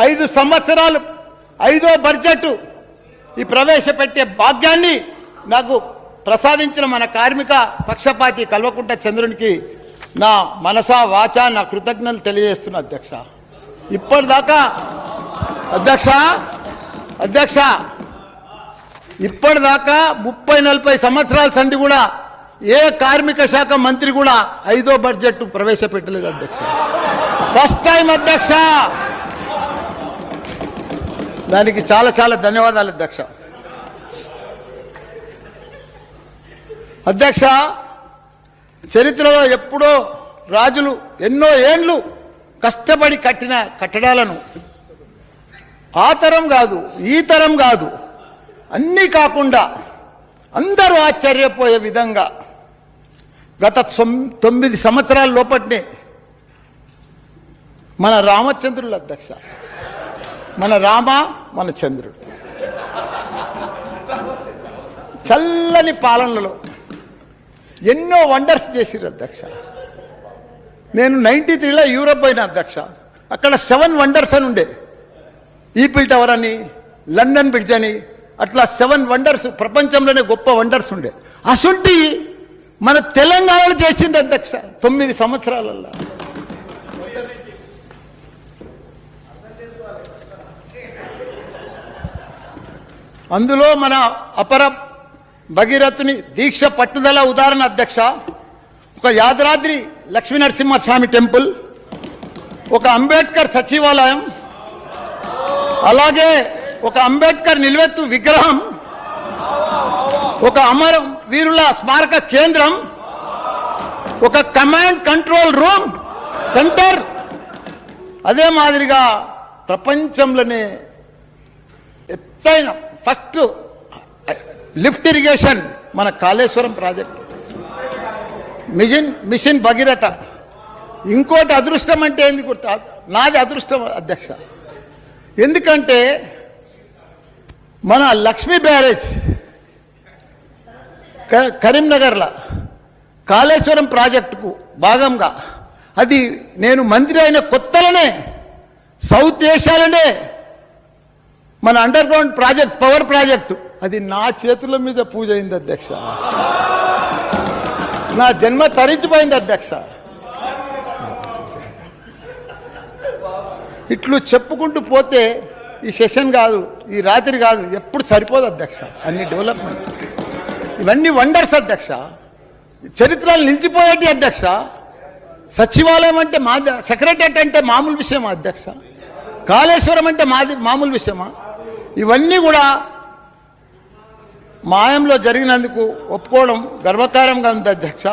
5 సంవత్సరాలు 5వ బడ్జెట్ ఈ ప్రవేశపెట్టే భాగ్యాన్ని నాకు ప్రసాదించిన మన కార్మిక పక్షపాతి కల్వకుంట్ల చంద్రునికి నా మనసా వాచా నా కృతజ్ఞతలు తెలియజేస్తున్నా అధ్యక్ష. ఇప్పటిదాకా అధ్యక్ష ఇప్పటిదాకా 30-40 సంవత్సరాల సంధి కూడా ఏ కార్మిక శాఖ మంత్రి కూడా 5వ బడ్జెట్ ప్రవేశపెట్టలేదు అధ్యక్ష. ఫస్ట్ టైం అధ్యక్ష. దానికి చాలా చాలా ధన్యవాదాలు అధ్యక్ష. అధ్యక్ష, చరిత్రలో ఎప్పుడో రాజులు ఎన్నో ఏండ్లు కష్టపడి కట్టిన కట్టడాలను ఆ తరం కాదు ఈ తరం కాదు అన్నీ కాకుండా అందరూ ఆశ్చర్యపోయే విధంగా గత 9 సంవత్సరాల లోపట్నే మన రామచంద్రులు అధ్యక్ష, మన రామ మన చంద్రుడు చల్లని పాలనలో ఎన్నో వండర్స్ చేసిరు అధ్యక్ష. నేను 93లో యూరోప్ అయిన అధ్యక్ష. అక్కడ 7 వండర్స్ అని ఉండే. ఈఫిల్ టవర్ అని, లండన్ బ్రిడ్జ్ అని, అట్లా 7 వండర్స్, ప్రపంచంలోనే గొప్ప వండర్స్ ఉండే. అసుంటి మన తెలంగాణలో చేసిండు అధ్యక్ష 9 సంవత్సరాలలో. అందులో మన అపర భగీరథుని దీక్ష పట్టుదల ఉదాహరణ అధ్యక్ష. ఒక యాదాద్రి లక్ష్మీనరసింహస్వామి టెంపుల్, ఒక అంబేద్కర్ సచివాలయం, అలాగే ఒక అంబేద్కర్ నిలువెత్తు విగ్రహం, ఒక అమర వీరుల స్మారక కేంద్రం, ఒక కమాండ్ కంట్రోల్ రూమ్ సెంటర్, అదే మాదిరిగా ప్రపంచంలోనే ఎత్తైన ఫస్ట్ లిఫ్ట్ ఇరిగేషన్ మన కాళేశ్వరం ప్రాజెక్ట్, మిషన్ భగీరథ. ఇంకోటి అదృష్టం అంటే ఏంది గుర్తు? నాది అదృష్టం అధ్యక్ష. ఎందుకంటే మన లక్ష్మీ బ్యారేజ్ కరీంనగర్లో కాళేశ్వరం ప్రాజెక్టుకు భాగంగా అది నేను మంత్రి అయిన కొత్తలోనే సౌత్ ఏషియాలోనే మన under ground project, power project, అది నా చేతుల మీద పూజ అయింది అధ్యక్ష. నా జన్మ తరించిపోయింది అధ్యక్ష. ఇట్లు చెప్పుకుంటూ పోతే ఈ సెషన్ కాదు, ఈ రాత్రి కాదు, ఎప్పుడు సరిపోదు అధ్యక్ష. అన్ని డెవలప్మెంట్, ఇవన్నీ వండర్స్ అధ్యక్ష. చరిత్రలు నిలిచిపోయేటి అధ్యక్ష. సచివాలయం అంటే మాది, సెక్రటరియట్ అంటే మామూలు విషయమా అధ్యక్ష? కాళేశ్వరం అంటే మామూలు విషయమా? ఇవన్నీ కూడా మాయంలో జరిగినందుకు ఒప్పుకోవడం గర్వకారంగా ఉంది అధ్యక్ష.